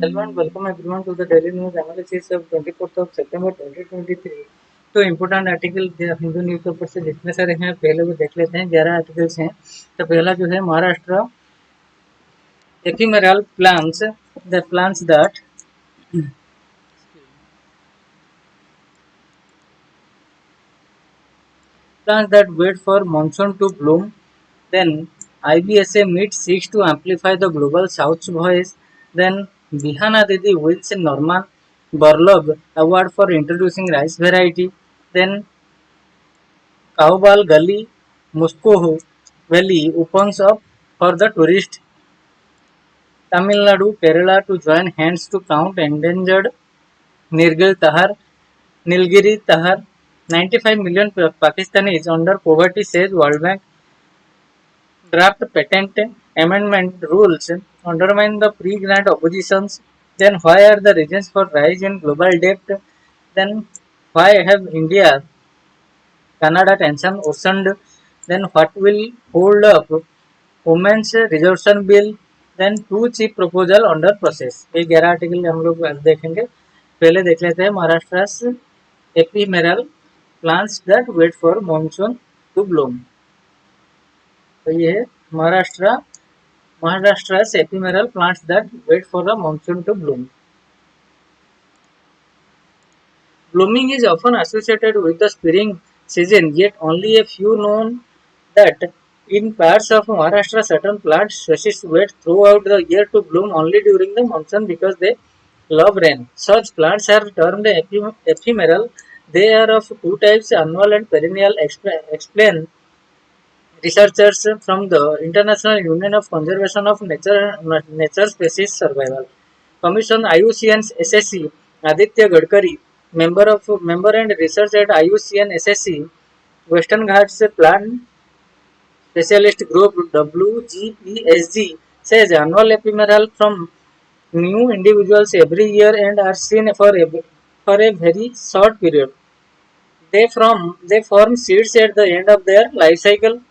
Hello and welcome everyone to the daily news analysis of 24th of September 2023। तो important article Hindu newspaper से जितने सारे हैं पहले वो देख लेते हैं। 11 आर्टिकल्स हैं। तो पहला जो है Maharashtra ephemeral plants, the plants that wait for monsoon to bloom. Then IBSA meets seeks to amplify the global South's voice. Then Bihana Didi wins Norman Borlaug Award for introducing rice variety. Then Kaubal Gully, Muskoho Valley opens up for the tourist. Tamil Nadu, Kerala to join hands to count endangered Nilgiri Tahar. 95 million Pakistanis under poverty, says World Bank. Draft patent amendment rules undermine the pre-grant oppositions. Then why are the reasons for rise in global debt? Then why have India Canada tension worsened? Then what will hold up women's reservation bill? Then two chief proposal under process। ये 11 article हम लोग देखेंगे। पहले देख लेते हैं Maharashtra ephemeral plants that wait for monsoon to bloom। तो ये है Maharashtra's ephemeral plants that wait for the monsoon to bloom. Blooming is often associated with the spring season, yet only a few know that in parts of Maharashtra certain plant species wait throughout the year to bloom only during the monsoon because they love rain. Such plants are termed ephemeral. They are of two types, annual and perennial. Explain researchers from the International Union of Conservation of Nature Species Survival Commission IUCN SSC Aditya Gadkari, member and researcher at IUCN SSC Western Ghats Plant Specialist Group WGPSG, says annual ephemeral from new individuals every year and are seen for a very short period. They form seeds at the end of their life cycle,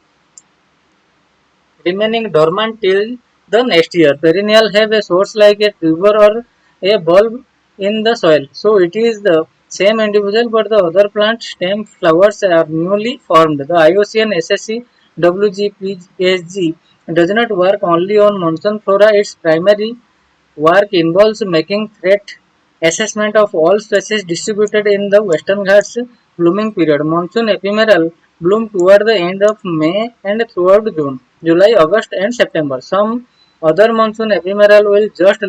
remaining dormant till the next year. Perennial have a source like a tuber or a bulb in the soil. So it is the same individual, but the other plant stem flowers are newly formed. The IUCN SSC WGPSG does not work only on monsoon flora. Its primary work involves making threat assessment of all species distributed in the Western Ghats blooming period. Monsoon ephemeral bloom toward the end of May and throughout June, July, August and September. Some other monsoon ephemeral will just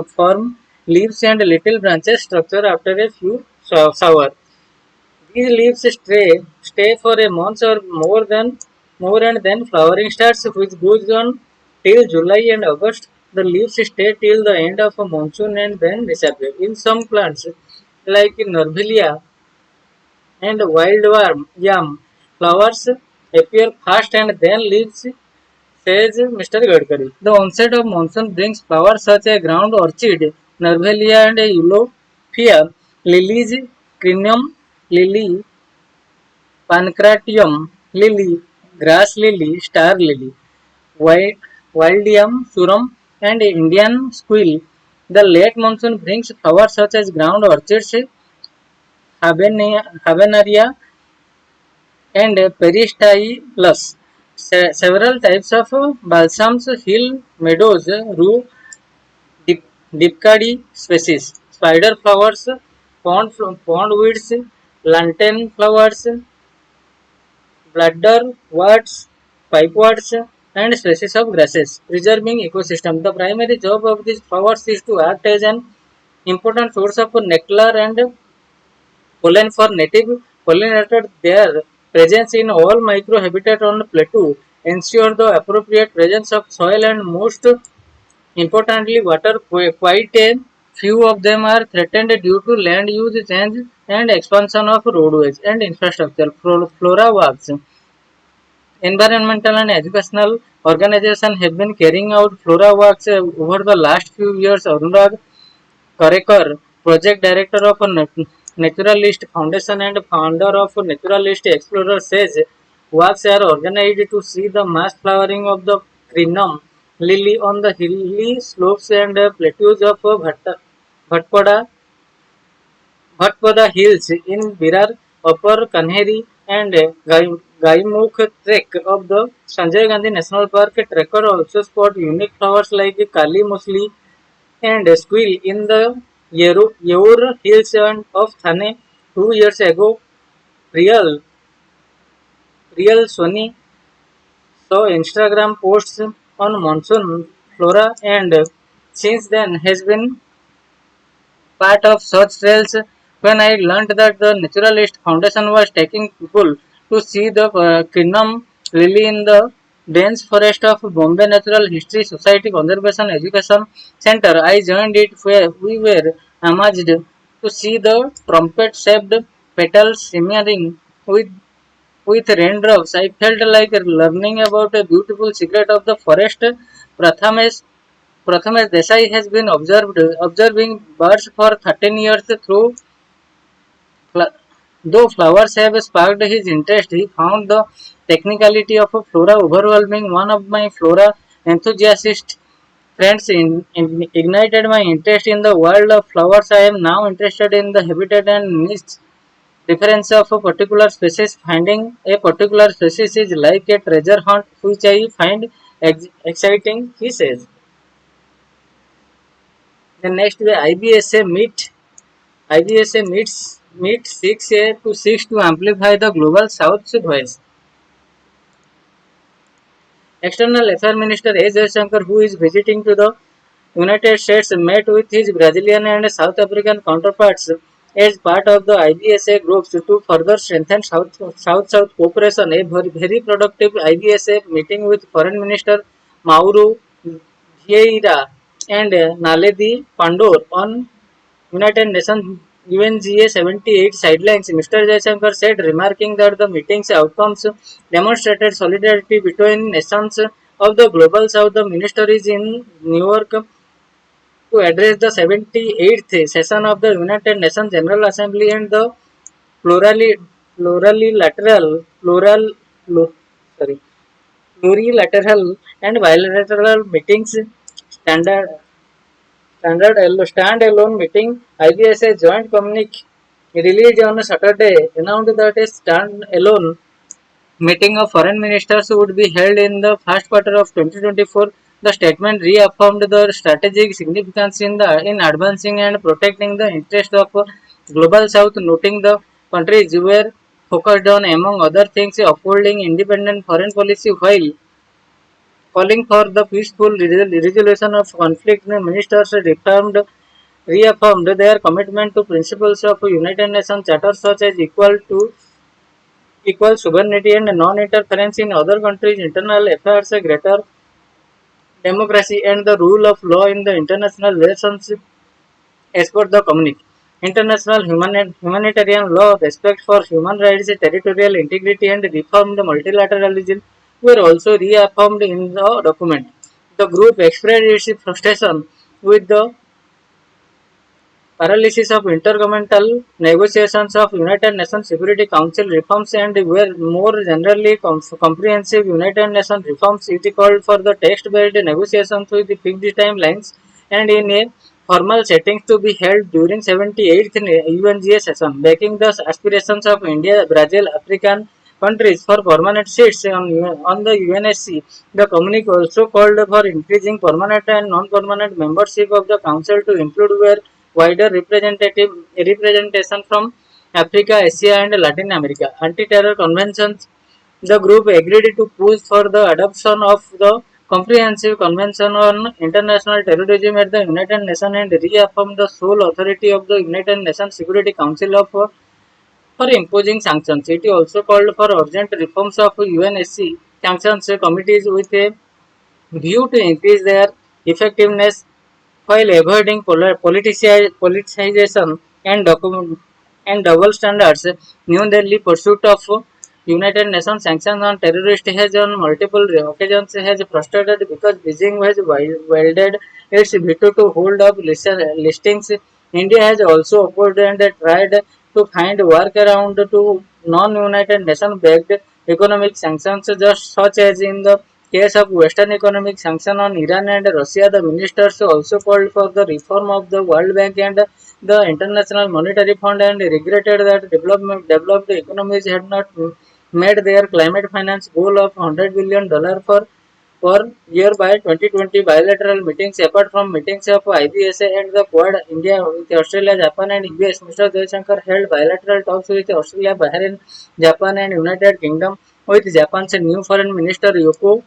form leaves and little branches structure after a few showers. These leaves stay for a month or more and then flowering starts, which goes on till July and August. The leaves stay till the end of a monsoon and then disappear. In some plants, like Norvelia and wildworm yam, flowers appear fast and then leaves, says Mr. Gadkari. The onset of monsoon brings flowers such as ground orchid, Norvelia and Eulophia, lilies, crinum lily, pancratium lily, grass lily, star lily, wildium surum, and Indian squirrel. The late monsoon brings flowers such as ground orchids, habenaria, and peristylus. Several types of balsams, hill meadows, rue, dipcadi species, spider flowers, pondweeds, lantern flowers, bladderworts, pipeworts, and species of grasses, preserving ecosystem. The primary job of these flowers is to act as an important source of nectar and pollen for native pollinators. Their presence in all microhabitat on the plateau ensure the appropriate presence of soil and most importantly water. Quite a few of them are threatened due to land use change and expansion of roadways and infrastructure. Flora walks. Environmental and educational organizations have been carrying out flora walks over the last few years. Anurag Karekar, project director of Naturalist Foundation and founder of Naturalist Explorer, says walks are organized to see the mass flowering of the crinum lily on the hilly slopes and plateaus of Bhatpada, Bhatpada Hills in Virar, Upper Kanheri, and Gaimukh Trek of the Sanjay Gandhi National Park. Trekker also spot unique flowers like Kali Musli and squirrel in the Yeur Hills of Thane. 2 years ago, Real Sony saw Instagram posts on monsoon flora and since then has been part of such trails. When I learned that the Naturalist Foundation was taking people to see the Kinnam lily in the dense forest of Bombay Natural History Society Conservation Education Center, I joined it where we were amazed to see the trumpet-shaped petals shimmering with raindrops. I felt like learning about a beautiful secret of the forest. Prathamesh Prathamesh Desai has been observing birds for 13 years through. Though flowers have sparked his interest, he found the technicality of a flora overwhelming. One of my flora enthusiast friends ignited my interest in the world of flowers. I am now interested in the habitat and niche difference of a particular species. Finding a particular species is like a treasure hunt, which I find exciting, he says. The next way IBSA meet 6A to 6 to amplify the global South's voice. External Affairs Minister A. Jaishankar, who is visiting to the United States, met with his Brazilian and South African counterparts as part of the IBSA groups to further strengthen South-South cooperation. A very productive IBSA meeting with Foreign Minister Mauro Vieira and Naledi Pandor on United Nations UNGA 78 sidelines. Mr. Jaishankar said, remarking that the meeting's outcomes demonstrated solidarity between nations of the global south. The minister is in New York to address the 78th session of the United Nations General Assembly and the plurali, plurilateral, plural, plu- sorry, plurilateral and bilateral meetings standard standalone meeting. IBSA joint communique released on Saturday announced that a standalone meeting of foreign ministers would be held in the first quarter of 2024. The statement reaffirmed the strategic significance in advancing and protecting the interests of global south, noting the countries were focused on, among other things, upholding independent foreign policy while calling for the peaceful resolution of conflict. The ministers reaffirmed their commitment to principles of United Nations Charter such as equal sovereignty and non-interference in other countries' internal affairs, greater democracy, and the rule of law in the international relations as per the communique. International humanitarian law, respect for human rights, territorial integrity, and reformed multilateralism were also reaffirmed in the document. The group expressed its frustration with the paralysis of intergovernmental negotiations of United Nations Security Council reforms and were more generally comprehensive United Nations reforms. It called for the text-based negotiations with fixed timelines and in a formal setting to be held during 78th UNGA session, backing the aspirations of India, Brazil, African countries for permanent seats on the UNSC. The communique also called for increasing permanent and non-permanent membership of the Council to include where wider representation from Africa, Asia, and Latin America. Anti-terror conventions. The group agreed to push for the adoption of the Comprehensive Convention on International Terrorism at the United Nations and reaffirmed the sole authority of the United Nations Security Council for imposing sanctions. It also called for urgent reforms of UNSC sanctions committees with a view to increase their effectiveness while avoiding politicization and double standards. New Delhi pursuit of United Nations sanctions on terrorists has on multiple occasions has frustrated because Beijing has wielded its veto to hold up listings. India has also opposed and tried to find workaround to non-United Nation backed economic sanctions, just such as in the case of Western economic sanction on Iran and Russia, the ministers also called for the reform of the World Bank and the International Monetary Fund and regretted that developed economies had not met their climate finance goal of $100 billion per year by 2020. Bilateral meetings apart from meetings of IBSA and the Quad India with Australia, Japan and US, Mr. Jaishankar held bilateral talks with Australia, Bahrain, Japan and United Kingdom with Japan's new foreign minister Yoko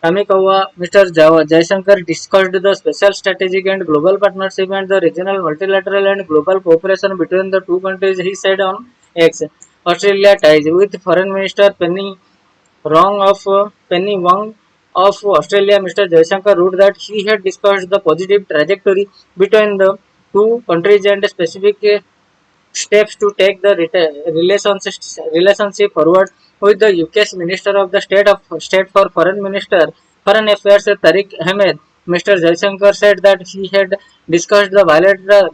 Kamikawa. Mr. Jaishankar discussed the special strategic and global partnership and the regional, multilateral and global cooperation between the two countries, he said on X. Australia ties with Foreign Minister Penny Wong of Australia. Mr. Jaishankar wrote that he had discussed the positive trajectory between the two countries and specific steps to take the relationship forward with the UK's Minister of the State for Foreign Affairs Tariq Ahmed. Mr. Jaishankar said that he had discussed the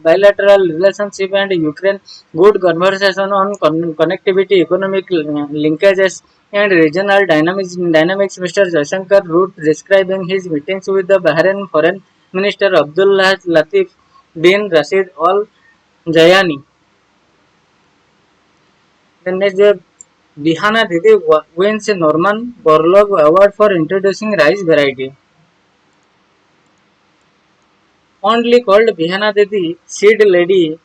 bilateral relationship and Ukraine good conversation on connectivity, economic linkages, and regional dynamics. Mr. Jaishankar wrote describing his meetings with the Bahrain Foreign Minister Abdullah Latif bin Rashid Al Jayani. Then next, Bihana Didi wins a Norman Borlaug Award for introducing rice variety. Fondly called Bihana Didi, Seed Lady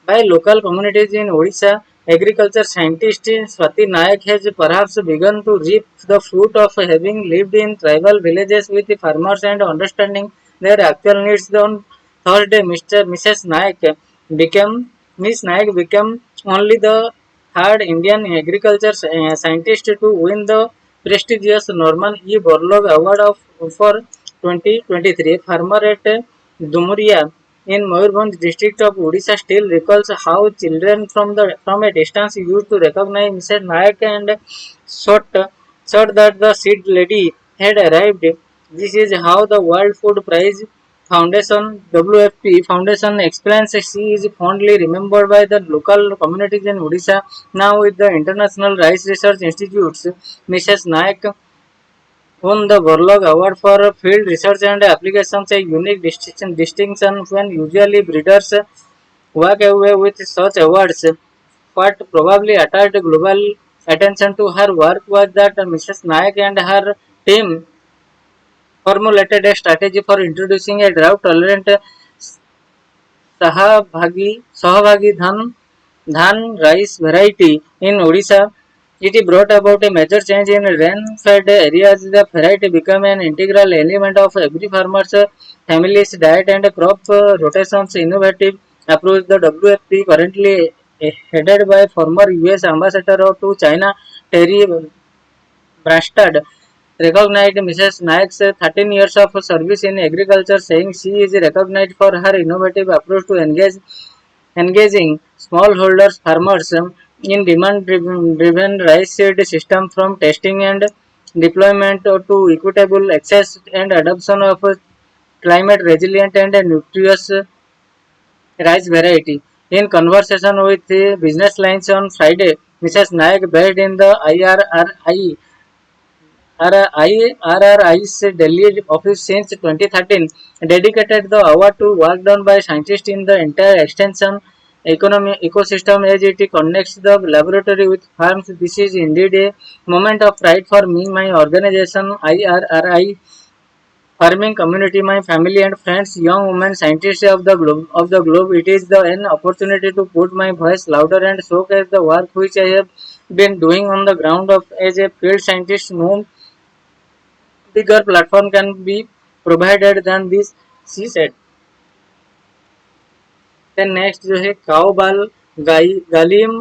by local communities in Odisha, agriculture scientist Swati Nayak has perhaps begun to reap the fruit of having lived in tribal villages with the farmers and understanding their actual needs. On Thursday, Mrs. Nayak became Miss Nayak became only the third Indian agriculture scientist to win the prestigious Norman E. Borlaug Award for 2023. Farmer at Dumuria in Mayurbhanj district of Odisha still recalls how children from a distance used to recognize Mrs. Nayak and thought, thought that the seed lady had arrived. This is how the World Food Prize Foundation WFP Foundation explains she is fondly remembered by the local communities in Odisha. Now with the International Rice Research Institutes, Mrs. Nayak won the Borlaug Award for Field Research and Applications, a unique distinction when usually breeders walk away with such awards. What probably attracted global attention to her work was that Mrs. Nayak and her team formulated a strategy for introducing a drought-tolerant Sahavagi Dhan rice variety in Odisha. It brought about a major change in rain-fed areas. The variety became an integral element of every farmer's family's diet and crop rotations. Innovative approach. The WFP, currently headed by former US Ambassador to China Terry Branstad, recognized Mrs. Naik's 13 years of service in agriculture, saying she is recognized for her innovative approach to engaging smallholders farmers in demand-driven rice seed system, from testing and deployment to equitable access and adoption of climate resilient and nutritious rice variety. In conversation with Business Lines on Friday, Mrs. Naik, based in the RRI's Delhi office since 2013, dedicated the award to work done by scientists in the entire extension ecosystem as it connects the laboratory with farms. This is indeed a moment of pride for me, my organization, IRRI, farming community, my family and friends, young women scientists of the globe. It is an opportunity to put my voice louder and showcase the work which I have been doing on the ground of as a field scientist. No bigger platform can be provided than this, she said. Then next जो है काउबाल गालिम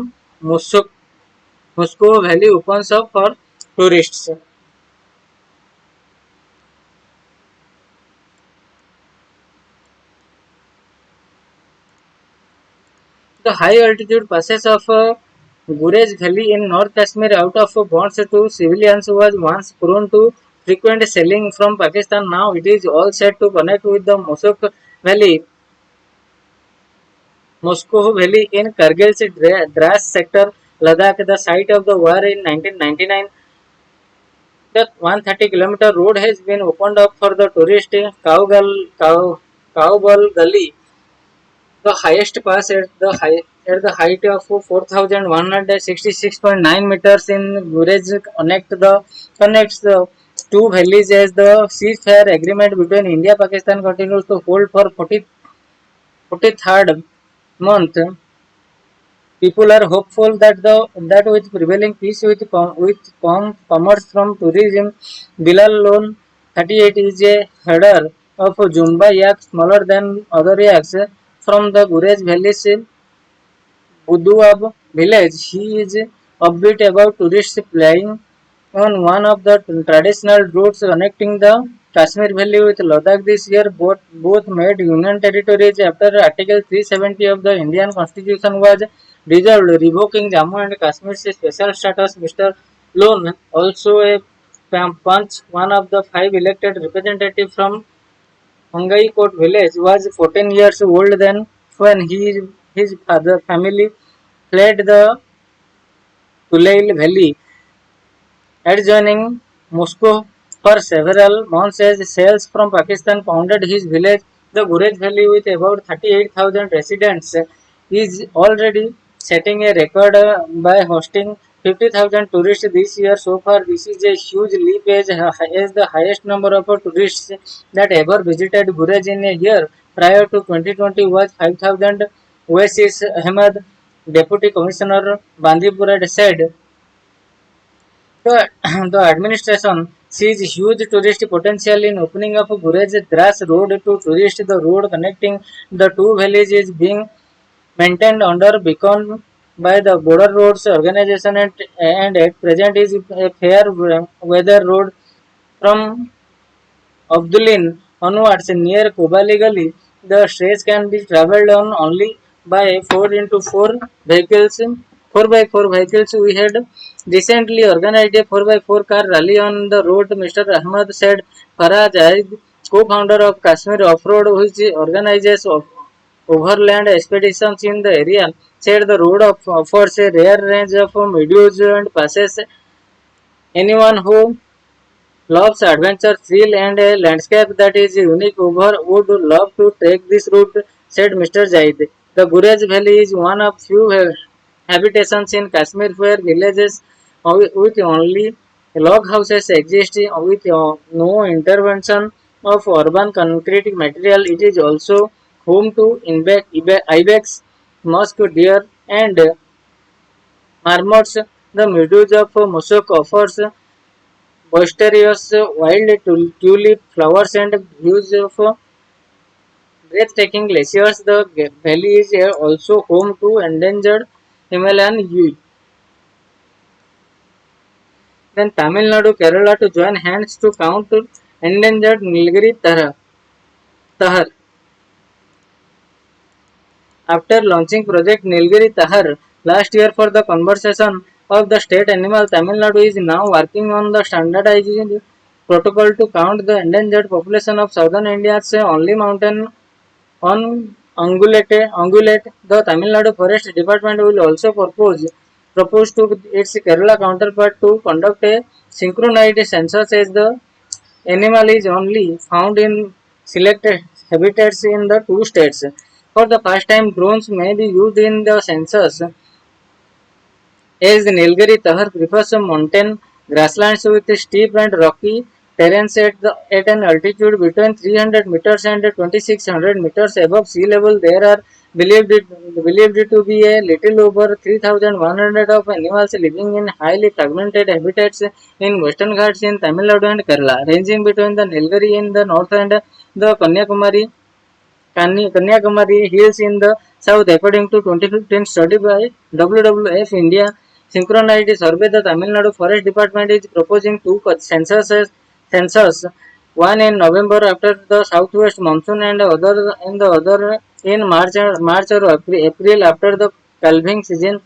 मुस्को valley opens up for tourists. The high altitude passes of Gurez Valley in North Kashmir out of bonds to civilians was once prone to frequent shelling from Pakistan. Now it is all set to connect with the Moscow Valley in Kargil's Dras sector, Ladakh, the site of the war in 1999. The 130-kilometer road has been opened up for the tourist Cowbell Gully, the highest pass at the height of 4,166.9 meters in Gurez connects the two valleys as the ceasefire agreement between India and Pakistan continues to hold for 43rd month. People are hopeful that with prevailing peace commerce from tourism, Bilal Lone 38 is a herder of Jumba yak smaller than other yaks from the Gurez Valley Buduab village. He is upbeat about tourists playing on one of the traditional routes connecting the Kashmir Valley with Ladakh this year. Both made union territories after Article 370 of the Indian Constitution was dissolved, revoking Jammu and Kashmir's special status. Mr. Lone, also a Panch, one of the five elected representatives from Hangaikot village, was 14 years old then when his father family fled the Tulail Valley adjoining Moscow for several months as shells from Pakistan pounded his village. The Gurez Valley, with about 38,000 residents, is already setting a record by hosting 50,000 tourists this year. So far, this is a huge leap as the highest number of tourists that ever visited Gurez in a year. Prior to 2020 was 5,000. Oasis Ahmed, Deputy Commissioner Bandipur, had said the, the administration sees huge tourist potential in opening up Gurez Grass Road to tourists. The road connecting the two villages is being maintained under beacon by the Border Roads Organization and at present is a fair weather road from Abdulin onwards near Kobali Gali. The stretch can be travelled on only by 4 into 4 vehicles. 4 by 4 vehicles. We had recently organized a 4 by 4 car rally on the road. Mr. Ahmad said Faraj Aid, co-founder of Kashmir Off-Road, which organizes overland expeditions in the area, said the road offers a rare range of meadows and passes. Anyone who loves adventure, thrill, and a landscape that is unique would love to take this route, said Mr. Zaid. The Gurez Valley is one of few habitations in Kashmir where villages with only log houses exist with no intervention of urban concrete material. It is also home to ibex, musk deer, and marmots. The meadows of Mosok offers boisterous wild tulip flowers and views of breathtaking glaciers. The valley is also home to endangered Himalayan yew. Then Tamil Nadu, Kerala to join hands to count endangered Nilgiri Tahar. After launching Project Nilgiri Tahar last year for the conservation of the state animal, Tamil Nadu is now working on the standardized protocol to count the endangered population of southern India's only mountain on ungulate. The Tamil Nadu Forest Department will also propose to its Kerala counterpart to conduct a synchronized census as the animal is only found in selected habitats in the two states. For the first time, drones may be used in the census as the Nilgiri Tahar prefers mountain grasslands with steep and rocky terrains at an altitude between 300 meters and 2600 meters above sea level. There are believed to be a little over 3100 of animals living in highly fragmented habitats in Western Ghats in Tamil Nadu and Kerala, ranging between the Nilgiri in the north and the Kanyakumari hills in the south. According to 2015 study by WWF India Synchronized Survey, the Tamil Nadu Forest Department is proposing two census, one in November after the southwest monsoon and the other in March or April after the calving season.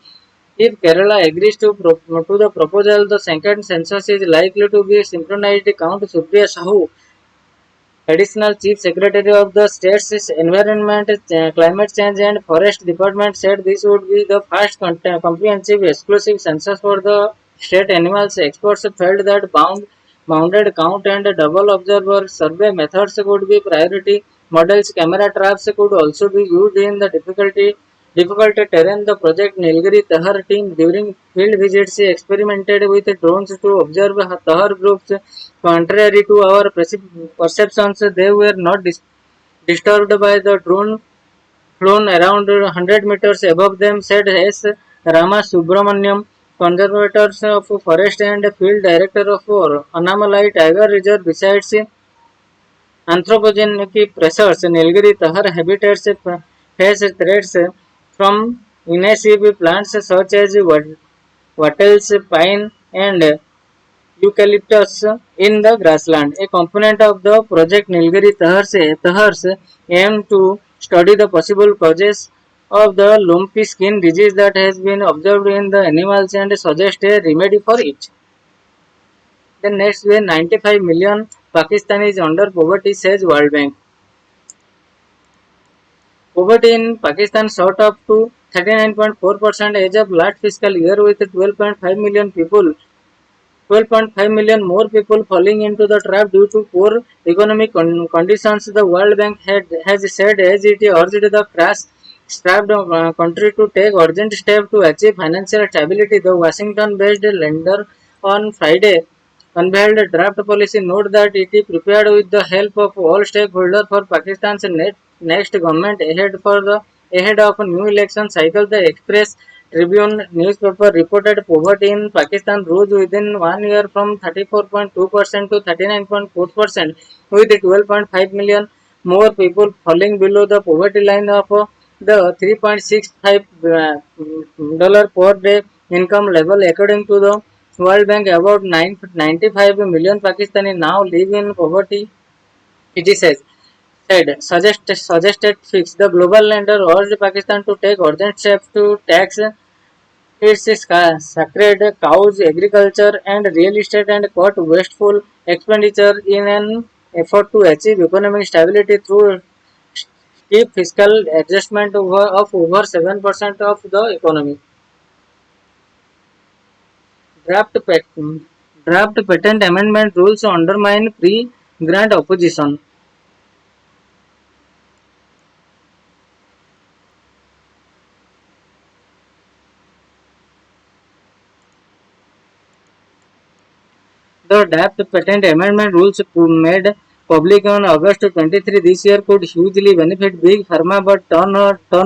If Kerala agrees to the proposal, the second census is likely to be synchronized. Count Supriya Sahu, Additional Chief Secretary of the state's Environment, Climate Change and Forest Department, said this would be the first comprehensive exclusive census for the state animals. Experts felt that mounted count and double observer survey methods could be priority. Models camera traps could also be used in the difficult terrain. The Project Nilgiri Tahar team during field visits experimented with drones to observe Tahar groups. Contrary to our perceptions, they were not disturbed by the drone flown around 100 meters above them, said S. Rama Subramaniam, conservator of forest and field director of Annamalai Tiger Reserve. Besides anthropogenic pressures, Nilgiri Tahar habitats face threats from invasive plants such as wattles, pine, and eucalyptus in the grassland. A component of the project Nilgiri Tahars aim to study the possible causes of the lumpy skin disease that has been observed in the animals and suggest a remedy for it. The next way 95 million Pakistanis under poverty, says World Bank. Poverty in Pakistan shot up to 39.4% as of last fiscal year with 12.5 million people 12.5 million more people falling into the trap due to poor economic conditions, the World Bank has said as it urged the crash-strapped country to take urgent steps to achieve financial stability. The Washington-based lender on Friday unveiled a draft policy note that it is prepared with the help of all stakeholders for Pakistan's next government ahead of a new election cycle. The Express Tribune newspaper reported poverty in Pakistan rose within 1 year from 34.2% to 39.4%, with 12.5 million more people falling below the poverty line of the $3.65 per day income level. According to the World Bank, about 95 million Pakistanis now live in poverty. It is suggested fix. The global lender urged Pakistan to take urgent steps to tax its sacred cows, agriculture and real estate and cut wasteful expenditure in an effort to achieve economic stability through steep fiscal adjustment of over 7% of the economy. Draft, draft patent amendment rules undermine pre-grant opposition. The draft patent amendment rules made public on August 23 this year could hugely benefit Big Pharma but turn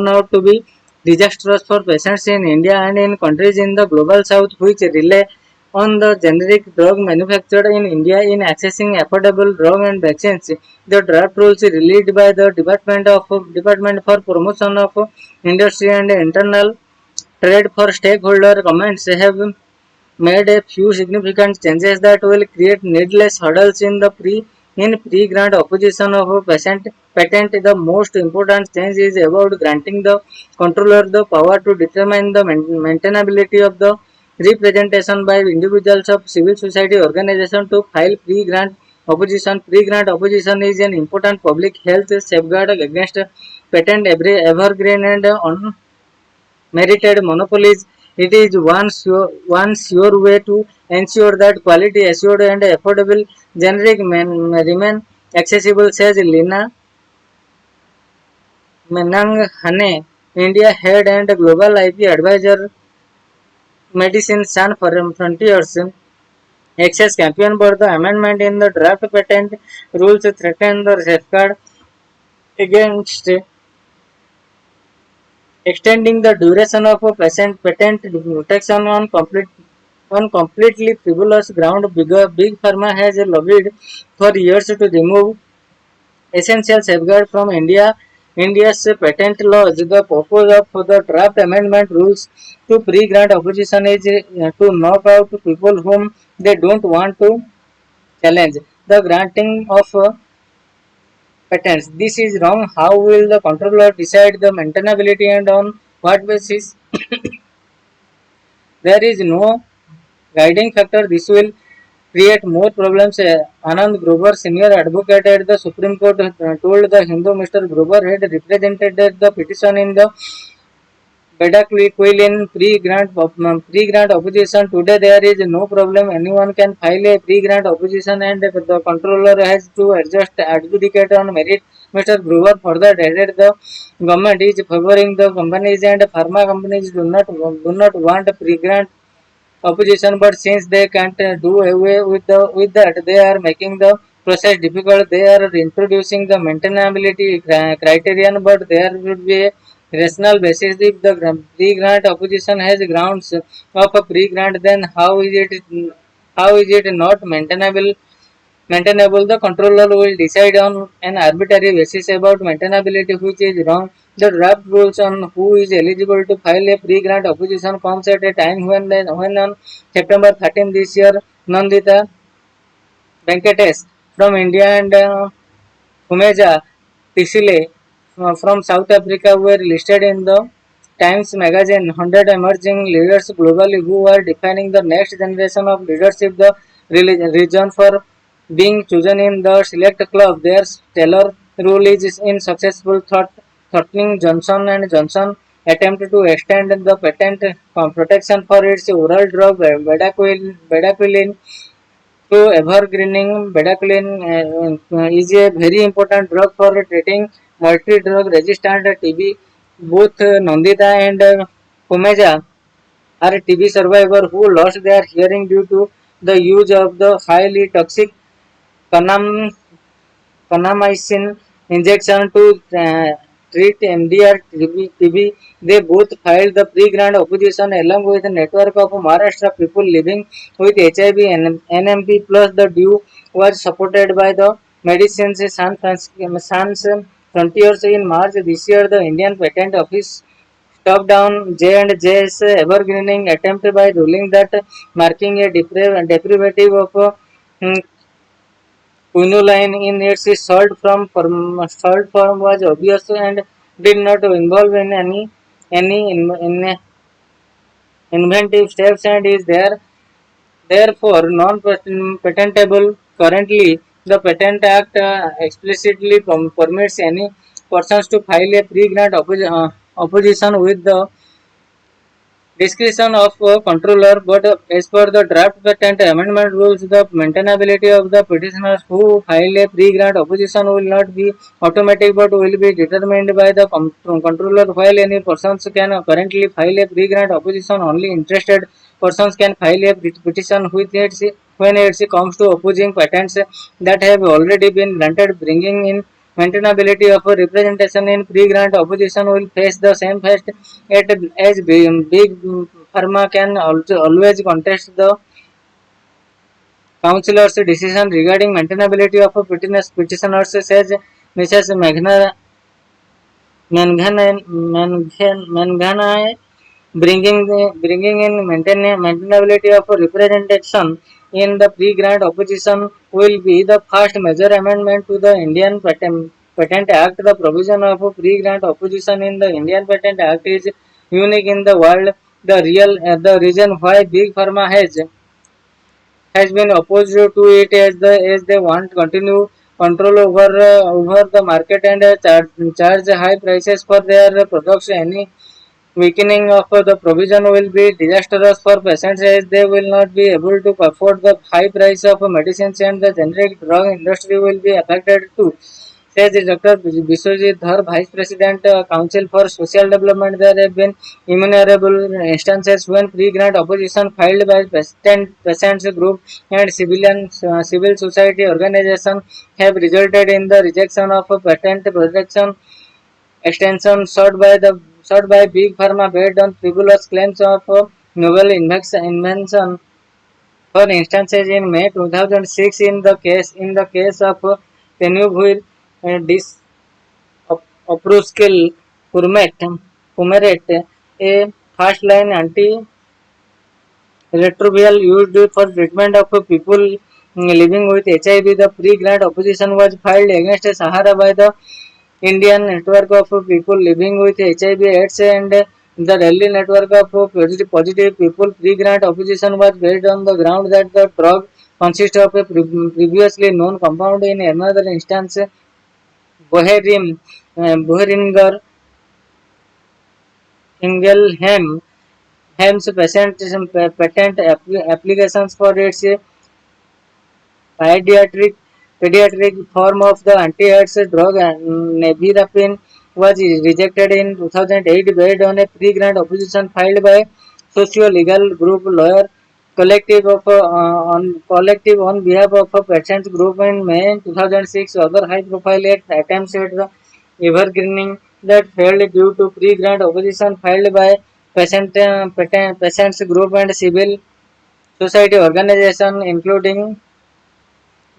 out to be disastrous for patients in India and in countries in the global south which rely on the generic drug manufactured in India in accessing affordable drug and vaccines. The draft rules released by the Department for Promotion of Industry and Internal Trade for stakeholder comments have made a few significant changes that will create needless hurdles in the pre-grant opposition of a patent. The most important change is about granting the controller the power to determine the maintainability of the representation by individuals of civil society organization to file pre-grant opposition. Pre-grant opposition is an important public health safeguard against patent evergreen and merited monopolies. It is one sure way to ensure that quality assured and affordable generic remain accessible, says Lina Menanghane, India head and global IP advisor, Medicine Sans Frontiers. Access campaign for the amendment in the draft patent rules threaten the safeguard against extending the duration of a patent protection on completely frivolous ground. Big Pharma has lobbied for years to remove essential safeguard from India's patent laws. The purpose of the draft amendment rules to pre-grant opposition is to knock out people whom they don't want to challenge the granting of patents. This is wrong. How will the controller decide the maintainability and on what basis? There is no guiding factor. This will create more problems. Anand Grover, senior advocate at the Supreme Court, told the Hindu Mr. Grover had represented the petition in the bedaquiline pre-grant opposition. Today there is no problem. Anyone can file a pre-grant opposition, and the controller has to adjudicate on merit. Mr. Brewer further added the government is favoring the companies, and pharma companies do not want pre-grant opposition, but since they can't do away with that, they are making the process difficult. They are introducing the maintainability criterion, but there would be a rational basis. If the pre-grant opposition has grounds of a pre-grant, then how is it not maintainable? The controller will decide on an arbitrary basis about maintainability, which is wrong. The draft rules on who is eligible to file a pre-grant opposition comes at a time when on September 13 this year, Nandita Venkatesh from India and Umeja Tisile from South Africa were listed in the Times Magazine 100 emerging leaders globally who are defining the next generation of leadership. The reason for being chosen in the select club, their stellar role is in successful threatening Johnson and Johnson attempt to extend the patent protection for its oral drug bedaquiline to evergreening. Bedaquiline is a very important drug for treating multi-drug resistant TB. Both Nandita and Pumeja are TB survivors who lost their hearing due to the use of the highly toxic canam kanamycin injection to treat MDR TB. They both filed the pre-grant opposition along with a network of Maharashtra people living with HIV and NMP. Plus, the due was supported by the Medicines Sans Frontiers. In March this year, the Indian Patent Office struck down J&J's evergreening attempt by ruling that marking a derivative of quinoline in its salt form was obvious and did not involve in any inventive steps and is therefore non-patentable. Currently, the Patent Act explicitly permits any persons to file a pre-grant opposition with the discretion of controller, but as per the draft patent amendment rules, the maintainability of the petitioners who file a pre-grant opposition will not be automatic but will be determined by the controller. While any persons can currently file a pre-grant opposition, only interested persons can file a petition with when it comes to opposing patents that have already been granted. Bringing in maintainability of a representation in pre-grant opposition will face the same fate as big pharma can also always contest the councillor's decision regarding maintainability of a petitioners, says Mrs. Manghana. Bringing in maintainability of representation in the pre-grant opposition will be the first major amendment to the Indian Patent Act. The provision of pre-grant opposition in the Indian Patent Act is unique in the world. The reason why Big Pharma has been opposed to it as they want continue control over the market and charge high prices for their products. Any weakening of the provision will be disastrous for patients as they will not be able to afford the high price of medicines, and the generic drug industry will be affected too, says Dr. Biswajit Dhar, Vice President, Council for Social Development. There have been innumerable instances when pre-grant opposition filed by patients group and civil society organizations have resulted in the rejection of a patent protection extension sought by Big Pharma based on frivolous claims of novel invention. For instance, in May 2006, in the case of tenofovir disoproxil fumarate, a first-line antiretroviral used for treatment of people living with HIV. The pre-grant opposition was filed against Sahara by the Indian Network of People Living with HIV/AIDS and the Delhi Network of Positive People. Pre-grant opposition was based on the ground that the drug consists of a previously known compound. In another instance, Boehringer Ingelheim Helms patent applications for its pediatric pediatric form of the anti-AIDS drug nevirapine was rejected in 2008 based on a pre-grant opposition filed by socio-legal group lawyer collective on behalf of a patients group in May 2006. Other high-profile attempts at the evergreening that failed due to pre-grant opposition filed by patients group and civil society organization including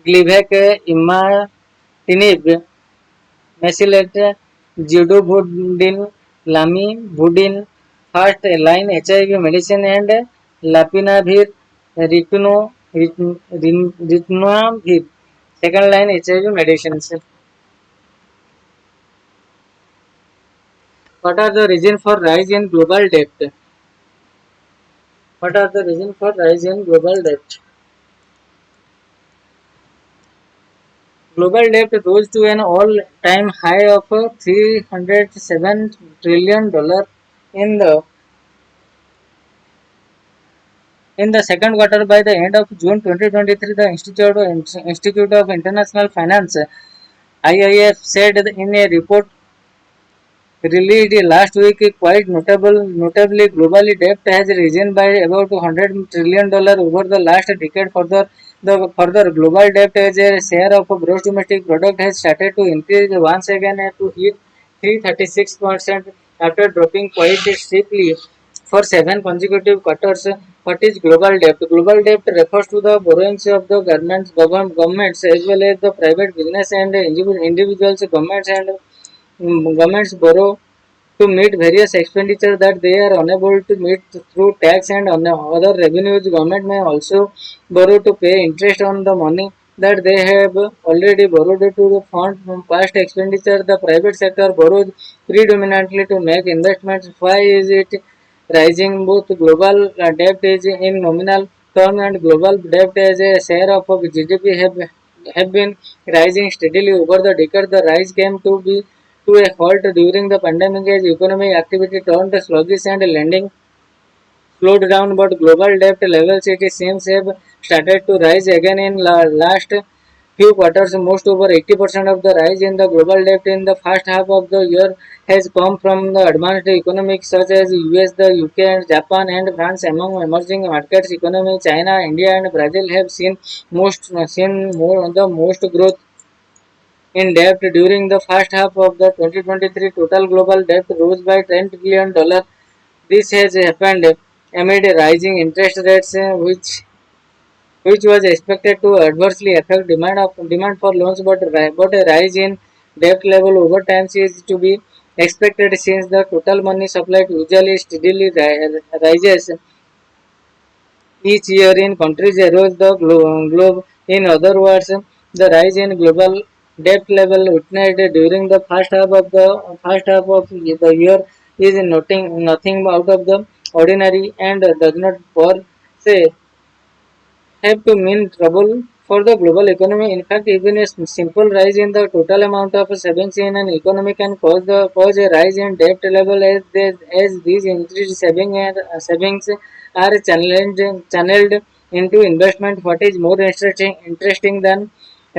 Gleevec, imatinib, mesylate, zidovudin, lamivudin, first-line HIV medicine, and lopinavir, ritonavir, second-line HIV medicines. What are the reasons for rise in global debt? What are the reasons for rise in global debt? Global debt rose to an all-time high of $307 trillion in the second quarter. By the end of June 2023, the Institute of International Finance (IIF) said in a report released last week, quite notably, global debt has risen by about $100 trillion over the last decade. Further, global debt as a share of gross domestic product has started to increase once again to hit 336% after dropping quite steeply for seven consecutive quarters. What is global debt? Global debt refers to the borrowings of the governments as well as the private business and individuals. Governments borrow to meet various expenditures that they are unable to meet through tax and other revenues. Government may also borrow to pay interest on the money that they have already borrowed to fund from past expenditure. The private sector borrows predominantly to make investments. Why is it rising? Both global debt is in nominal term and global debt as a share of GDP have been rising steadily over the decade. The rise came to a halt during the pandemic as economic activity turned sluggish and lending slowed down, but global debt levels it seems have started to rise again in last few quarters. Most over 80% of the rise in the global debt in the first half of the year has come from the advanced economies such as US, the UK, and Japan and France. Among emerging markets economies, China, India, and Brazil have the most growth in debt during the first half of the 2023. Total global debt rose by $10 trillion. This has happened amid rising interest rates, which was expected to adversely affect demand for loans, but a rise in debt level over time is to be expected since the total money supply usually steadily rises each year in countries across the globe. In other words, the rise in global debt level witnessed during the first half of the year is nothing out of the ordinary and does not per se have to mean trouble for the global economy. In fact, even a simple rise in the total amount of savings in an economy can cause a rise in debt level as these increased savings are channeled into investment. What is more interesting than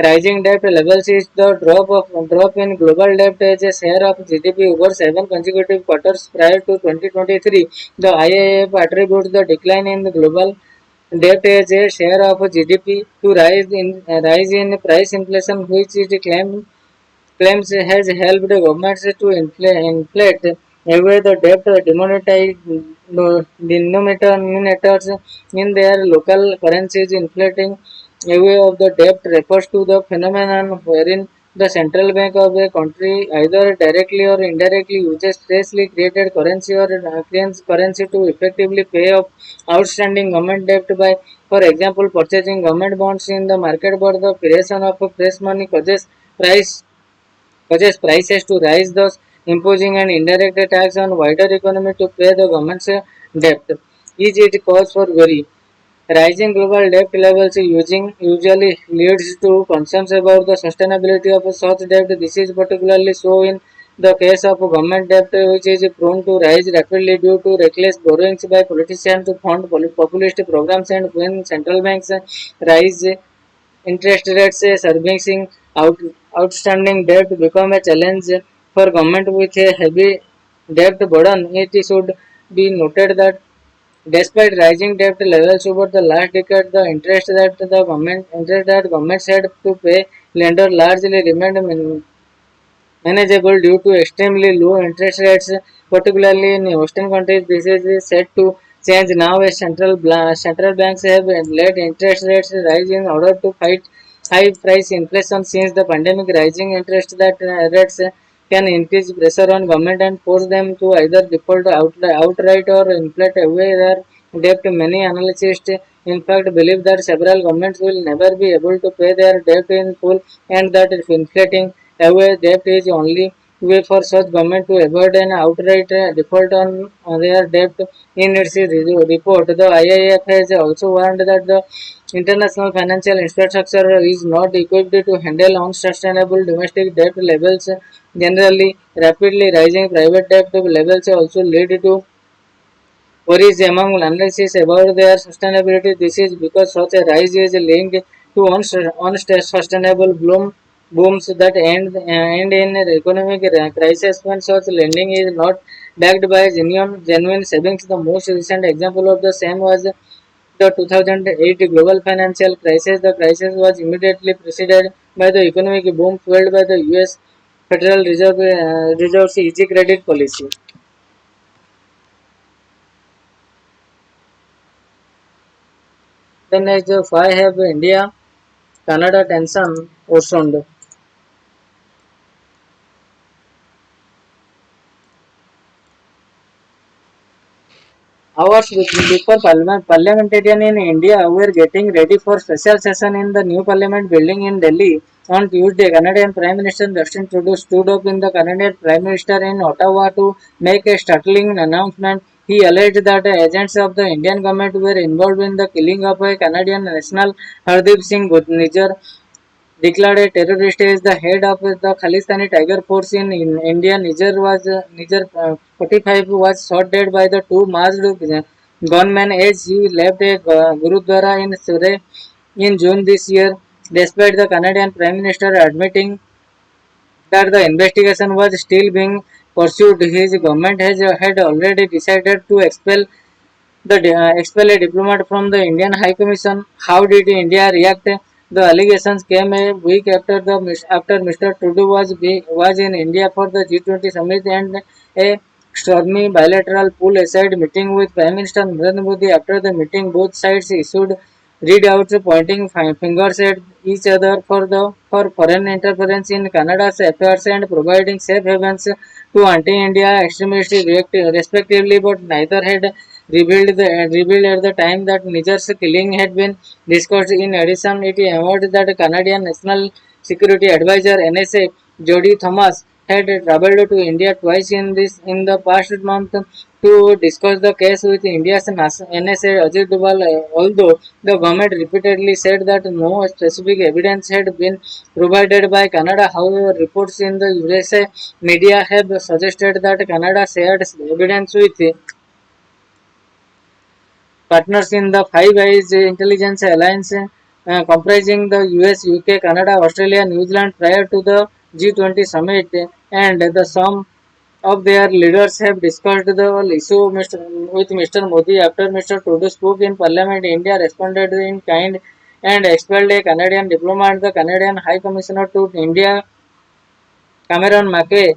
rising debt levels is the drop in global debt as a share of GDP over seven consecutive quarters prior to 2023. The IIF attributes the decline in the global debt as a share of GDP to rise in price inflation, which it claims has helped governments to inflate away the debt denominators in their local currencies. Inflating away of the debt refers to the phenomenon wherein the central bank of a country either directly or indirectly uses freshly created currency or currency to effectively pay off outstanding government debt by, for example, purchasing government bonds in the market. But the creation of fresh money causes prices to rise, thus imposing an indirect tax on wider economy to pay the government's debt. Is it cause for worry? Rising global debt levels usually leads to concerns about the sustainability of such debt. This is particularly so in The case of government debt, which is prone to rise rapidly due to reckless borrowings by politicians to fund populist programs, and when central banks rise interest rates, servicing out, outstanding debt become a challenge for government with a heavy debt burden. It should be noted that despite rising debt levels over the last decade, the interest that governments had to pay lender largely remained manageable due to extremely low interest rates, particularly in Western countries. This is set to change now as central banks have let interest rates rise in order to fight high price inflation. Since the pandemic, rising interest rates can increase pressure on government and force them to either default outright or inflate away their debt. Many analysts, in fact, believe that several governments will never be able to pay their debt in full, and that inflating away debt is only way for such government to avoid an outright default on their debt. In its report, the IIF has also warned that the international financial infrastructure is not equipped to handle unsustainable domestic debt levels. Generally, rapidly rising private debt levels also lead to worries among analysts about their sustainability. This is because such a rise is linked to unsustainable booms that end in economic crisis when such lending is not backed by genuine savings. The most recent example of the same was the 2008 global financial crisis. The crisis was immediately preceded by the economic boom fueled by the US Federal Reserve's easy credit policy. Then as the five have India Canada tension worsened. Hours before parliamentarian in India were getting ready for special session in the new parliament building in Delhi. On Tuesday, Canadian Prime Minister Justin Trudeau stood up in the Canadian Prime Minister in Ottawa to make a startling announcement. He alleged that the agents of the Indian government were involved in the killing of a Canadian national Hardeep Singh Nijjar, declared a terrorist as the head of the Khalistani Tiger Force in India. Niger 45 was shot dead by the two masked gunmen as he left a Gurudwara in Surrey in June this year. Despite the Canadian Prime Minister admitting that the investigation was still being pursued, his government had already decided to expel a diplomat from the Indian High Commission. How did India react? The allegations came a week after Mr. Trudeau was in India for the G20 summit and a stormy bilateral pool-aside meeting with Prime Minister Narendra Modi. After the meeting, both sides issued readouts pointing fingers at each other for foreign interference in Canada's affairs and providing safe havens to anti-India extremists respectively, but neither had revealed at the time that Niger's killing had been discussed. In addition, it emerged that Canadian National Security Advisor (NSA) Jody Thomas had traveled to India twice in the past month to discuss the case with India's NSA Ajit Doval. Although the government repeatedly said that no specific evidence had been provided by Canada, however, reports in the USA media have suggested that Canada shared evidence with partners in the Five Eyes Intelligence Alliance, comprising the US, UK, Canada, Australia, New Zealand prior to the G20 summit, and the sum of their leaders have discussed the issue with Mr. Modi. After Mr. Trudeau spoke in Parliament, India responded in kind and expelled a Canadian diplomat. The Canadian High Commissioner to India, Cameron McKay,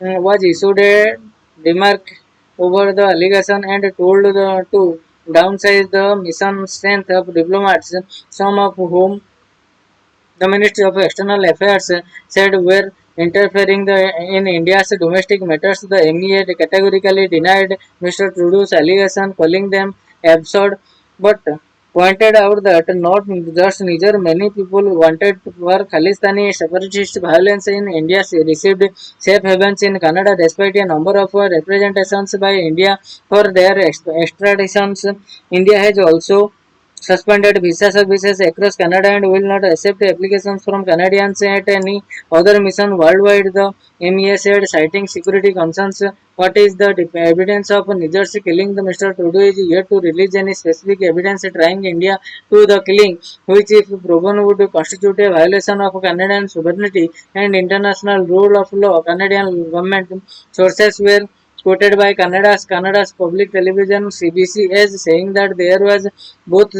was issued a remark over the allegation and told to downsize the mission strength of diplomats, some of whom the Ministry of External Affairs said were interfering in India's domestic matters. The MEA categorically denied Mr. Trudeau's allegation, calling them absurd, but pointed out that not just Niger, many people wanted for Khalistani separatist violence in India received safe havens in Canada despite a number of representations by India for their extraditions. India has also suspended visa services across Canada and will not accept applications from Canadians at any other mission worldwide, the MEA said, citing security concerns. What is the evidence of New Jersey killing? The Mr. Trudeau is yet to release any specific evidence trying India to the killing, which, if proven, would constitute a violation of Canadian sovereignty and international rule of law. Canadian government sources were quoted by Canada's public television CBC as saying that there was both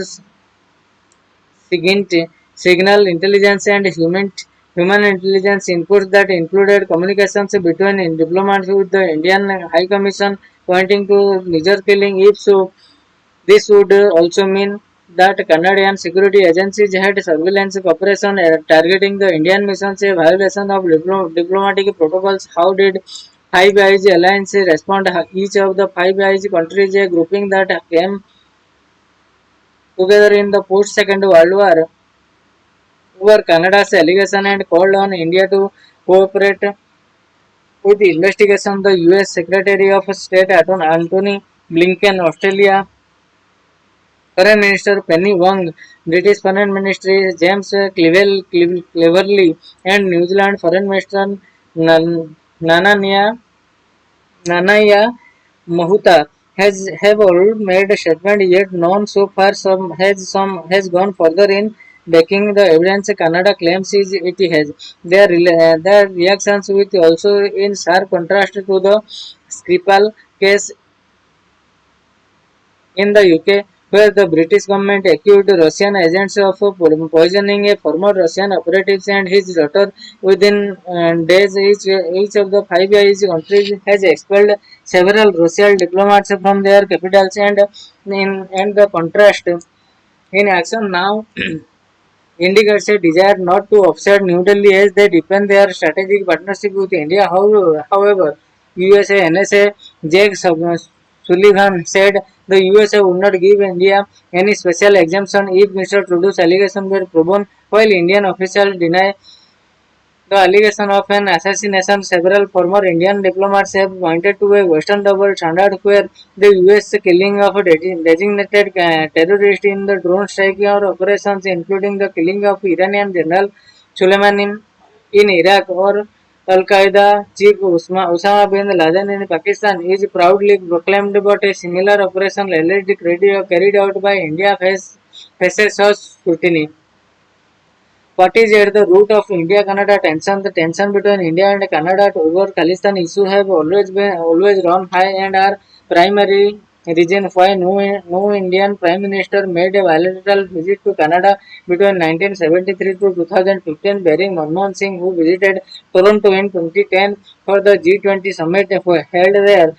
SIGINT signal intelligence and human intelligence inputs that included communications between diplomats with the Indian High Commission pointing to Niger killing. If so, this would also mean that Canadian security agencies had surveillance operation targeting the Indian missions, a violation of diplomatic protocols. How did Five Eyes Alliance respond? Each of the Five Eyes countries, a grouping that came together in the post-Second World War, over Canada's allegation and called on India to cooperate with the investigation. The U.S. Secretary of State Antony Blinken, Australia Foreign Minister Penny Wong, British Foreign Minister James Cleverly, and New Zealand Foreign Minister Nanania Nanaya Mahuta have all made a statement, yet none so far some has gone further in backing the evidence Canada claims it has. Their reactions with also in sharp contrast to the Skripal case in the UK, where the British government accused Russian agents of poisoning a former Russian operative and his daughter within days. Each of the Five Eyes countries has expelled several Russian diplomats from their capitals, and the contrast in action now indicates a desire not to upset New Delhi as they deepen their strategic partnership with India. However, USA NSA Jake Sullivan said the USA would not give India any special exemption if Mr. Trudeau's allegations were proven, while Indian officials deny the allegation of an assassination. Several former Indian diplomats have pointed to a Western double standard where the US killing of a designated terrorist in the drone strike or operations, including the killing of Iranian General Soleimani in Iraq or Al Qaeda chief Osama bin Laden in Pakistan, is proudly proclaimed, but a similar operation allegedly carried out by India faces such scrutiny. What is at the root of India-Canada tension? The tension between India and Canada over Khalistan issue have always run high and are primary reason why no Indian Prime Minister made a bilateral visit to Canada between 1973 to 2015, barring Manmohan Singh, who visited Toronto in 2010 for the G20 summit held there.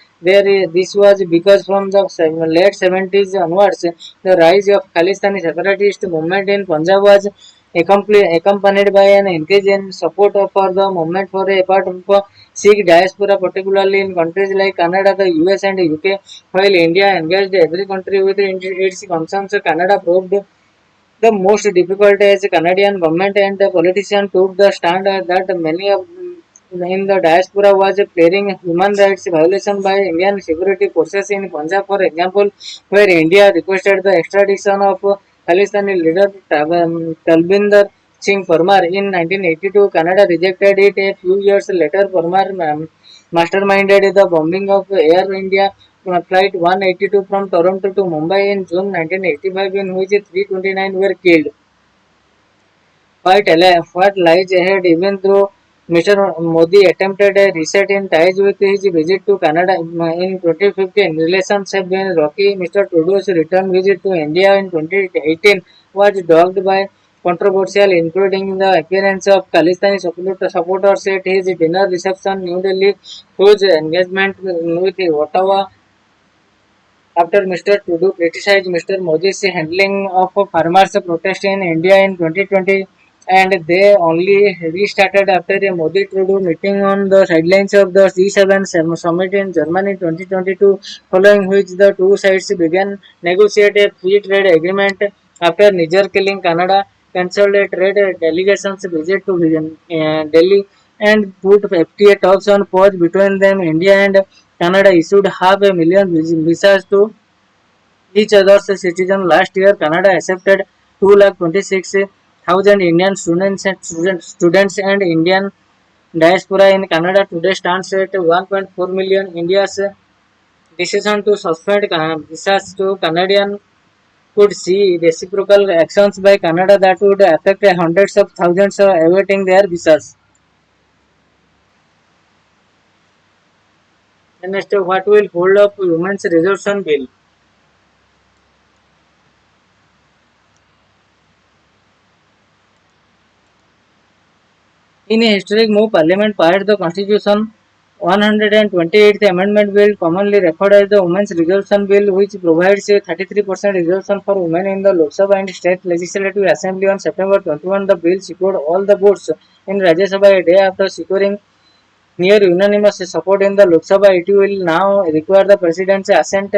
This was because from the late 70s onwards, the rise of Khalistani separatist movement in Punjab was accompanied by an increase in support for the movement for a part of Sikh diaspora, particularly in countries like Canada, the US, and UK. While India engaged every country with its concerns, Canada proved the most difficult as the Canadian government and the politicians took the stand that many of in the diaspora was fearing human rights violation by Indian security forces in Punjab, for example, where India requested the extradition of Khalistani leader Talbinder Singh Parmar in 1982. Canada rejected it. A few years later, Parmar masterminded the bombing of Air India flight 182 from Toronto to Mumbai in June 1985, in which 329 were killed. What lies ahead? Even though Mr. Modi attempted a reset in ties with his visit to Canada in 2015, relations have been rocky. Mr. Trudeau's return visit to India in 2018 was dogged by controversial, including the appearance of Khalistani supporters at his dinner reception in New Delhi, whose engagement with Ottawa after Mr. Trudeau criticized Mr. Modi's handling of farmers' protest in India in 2020, and they only restarted after a Modi-Trudeau meeting on the sidelines of the G7 summit in Germany in 2022, following which the two sides began negotiate a free trade agreement. After Niger killing, Canada cancelled a trade delegation's visit to Delhi and put FTA talks on pause between them. India and Canada issued half a million visas to each other's citizen. Last year, Canada accepted 2,26,000 Indian students and Indian diaspora in Canada today stands at 1.4 million. India's decision to suspend visas to Canadian could see reciprocal actions by Canada that would affect hundreds of thousands awaiting their visas. And next, what will hold up Women's Reservation Bill? In a historic move, Parliament passed the Constitution 128th Amendment Bill, commonly referred as the Women's Reservation Bill, which provides a 33% reservation for women in the Lok Sabha and State Legislative Assembly. On September 21, the bill secured all the votes in Rajya Sabha a day after securing near unanimous support in the Lok Sabha. It will now require the President's assent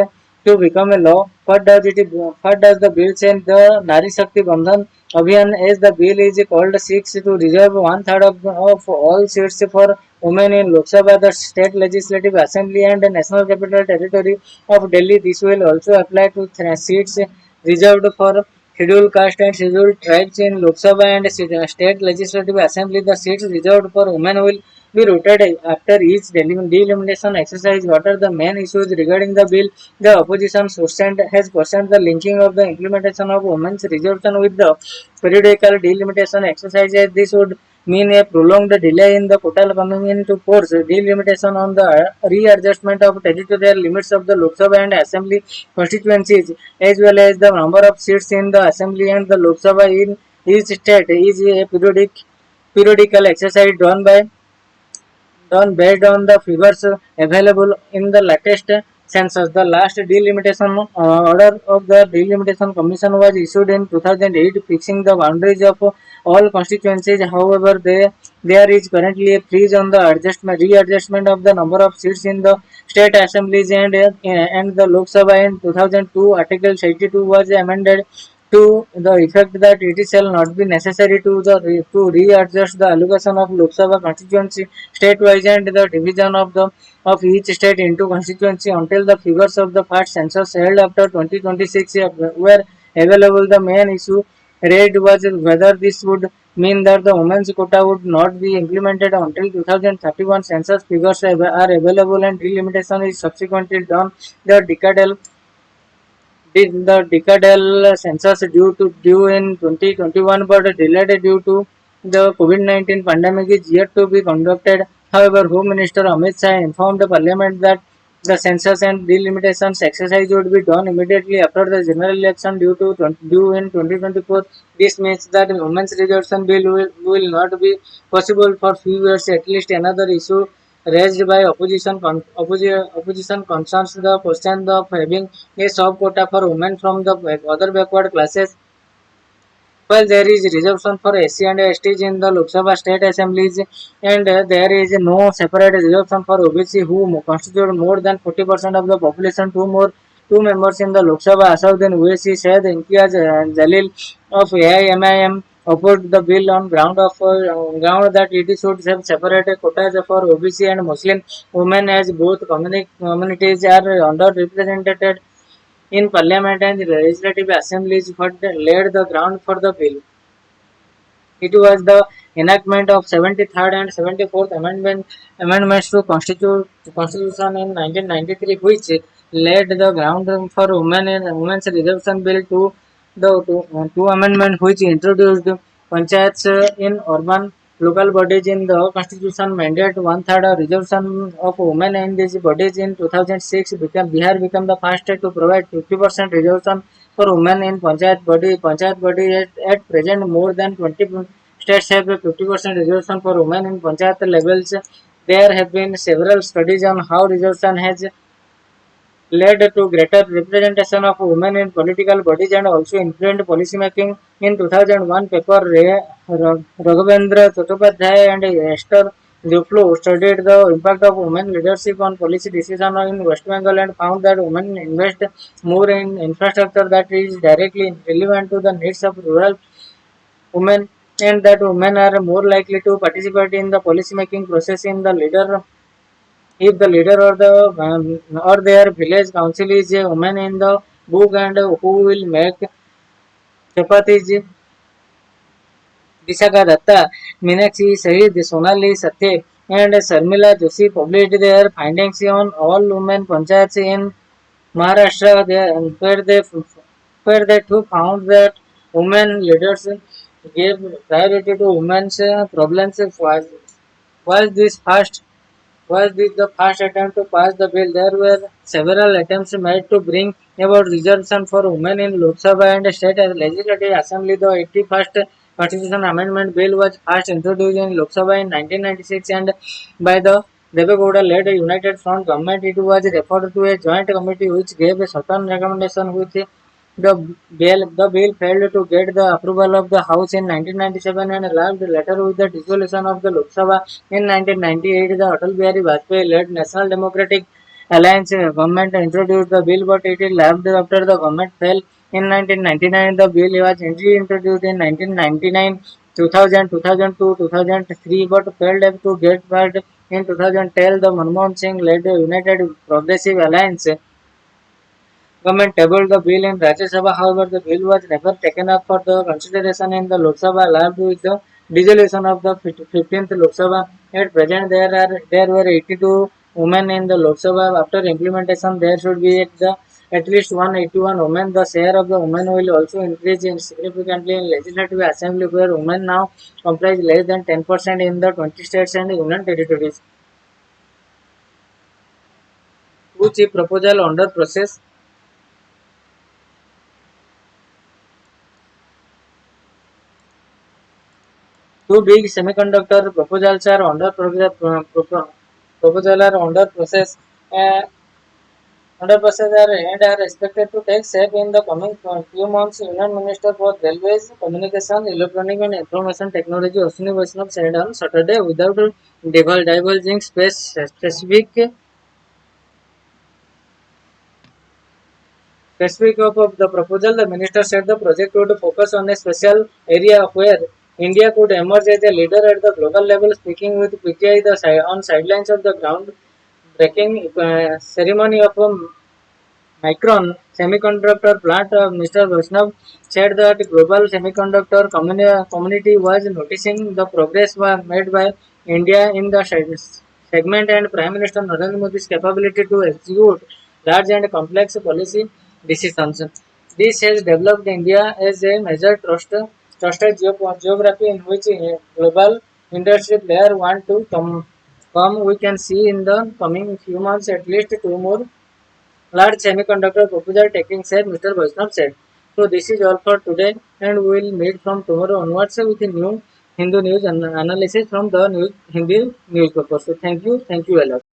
to become a law. What does the bill say? The Nari Shakti Bandhan Abhiyan, as the bill is called, seeks to reserve one third of all seats for women in Lok Sabha, the State Legislative Assembly, and the National Capital Territory of Delhi. This will also apply to seats reserved for scheduled caste and scheduled tribes in Lok Sabha and State Legislative Assembly. The seats reserved for women will be routed after each delimitation exercise. What are the main issues regarding the bill? The opposition has questioned the linking of the implementation of women's reservation with the periodical delimitation exercises. This would mean a prolonged delay in the quota coming into force. Delimitation on the readjustment of territorial limits of the Lok Sabha and Assembly constituencies, as well as the number of seats in the Assembly and the Lok Sabha in each state, is a periodical exercise done based on the figures available in the latest census. The last delimitation order of the Delimitation Commission was issued in 2008, fixing the boundaries of all constituencies. However, there is currently a freeze on the readjustment of the number of seats in the state assemblies and the Lok Sabha. In 2002, Article 82 was amended to the effect that it shall not be necessary to readjust the allocation of Lok Sabha constituency state-wise and the division of each state into constituency until the figures of the first census held after 2026 were available. The main issue raised was whether this would mean that the women's quota would not be implemented until 2031 census figures are available and delimitation is subsequently done. The decadal census due in 2021 but delayed due to the COVID-19 pandemic is yet to be conducted. However, Home Minister Amit Shah informed the Parliament that the census and delimitations exercise would be done immediately after the general election due in 2024. This means that Women's Reservation Bill will not be possible for few years. At least another issue raised by opposition concerns the question of having a sub-quota for women from the other backward classes. While there is reservation for SC and STs in the Lok Sabha state assemblies, and there is no separate reservation for OBC who constitute more than 40% of the population. Two members in the Lok Sabha, Asauddin Owaisi, said Imtiaz Jalil of AIMIM opposed the bill on ground that it should have separate quotas for OBC and Muslim women, as both communities are underrepresented in Parliament and legislative assemblies. What laid the ground for the bill? It was the enactment of 73rd and 74th amendments to Constitution in 1993, which laid the ground for Women's Reservation Bill. Two amendments which introduced panchayats in urban local bodies in the Constitution mandate one third reservation of women in these bodies. In 2006, Bihar became the first state to provide 50% reservation for women in panchayat body. At present, more than 20 states have a 50% reservation for women in panchayat levels. There have been several studies on how reservation has led to greater representation of women in political bodies and also influenced policy making. In 2001 paper, Raghavendra Chattopadhyay and Esther Duflo studied the impact of women leadership on policy decision in West Bengal and found that women invest more in infrastructure that is directly relevant to the needs of rural women, and that women are more likely to participate in the policy making process in the leader if the leader or their village council is a woman in the book and who will make chapatis. Vishaka Datta, Meenakshi Shahid, Sonali Sathe, and Sharmila Joshi published their findings on all women panchayats in Maharashtra, where they too found that women leaders gave priority to women's problems. Was this first Was this the first attempt to pass the bill? There were several attempts made to bring about reservation for women in Lok Sabha and State Legislative Assembly. The 81st Constitution Amendment Bill was first introduced in Lok Sabha in 1996 and by the Devegowda-led United Front government. It was referred to a joint committee which gave a certain recommendation with the bill failed to get the approval of the House in 1997 and left later with the dissolution of the Lok Sabha in 1998. The Atal Bihari Vajpayee-led National Democratic Alliance government introduced the bill, but it left after the government fell in 1999. The bill was introduced in 1999, 2000, 2002, 2003, but failed to get passed in 2010. The Manmohan Singh-led United Progressive Alliance government tabled the bill in Rajya Sabha. However, the bill was never taken up for the consideration in the Lok Sabha, left with the dissolution of the 15th Lok Sabha. At present, there were 82 women in the Lok Sabha. After implementation, there should be at least 181 women. The share of the women will also increase significantly in Legislative Assembly, where women now comprise less than 10% in the 20 states and union territories. Two chief proposal under process. Two big semiconductor proposals are under process. Uh, and are expected to take shape in the coming few months. Union Minister for Railways, Communication, Electronic and Information Technology Ashwini Vaishnav said on Saturday without divulging specific of the proposal. The minister said the project would focus on a special area where India could emerge as a leader at the global level. Speaking with PTI on sidelines of the ground breaking ceremony of Micron semiconductor plant, Mr. Vaishnav said that global semiconductor community was noticing the progress made by India in the segment and Prime Minister Narendra Modi's capability to execute large and complex policy decisions. This has developed India as a major trusted geography in which global industry players want to come. We can see in the coming few months at least two more large semiconductor proposal taking shape, Mr. Vaishnav said. So this is all for today, and we will meet from tomorrow onwards with a new Hindu news analysis from the Hindi newspaper. So thank you a lot.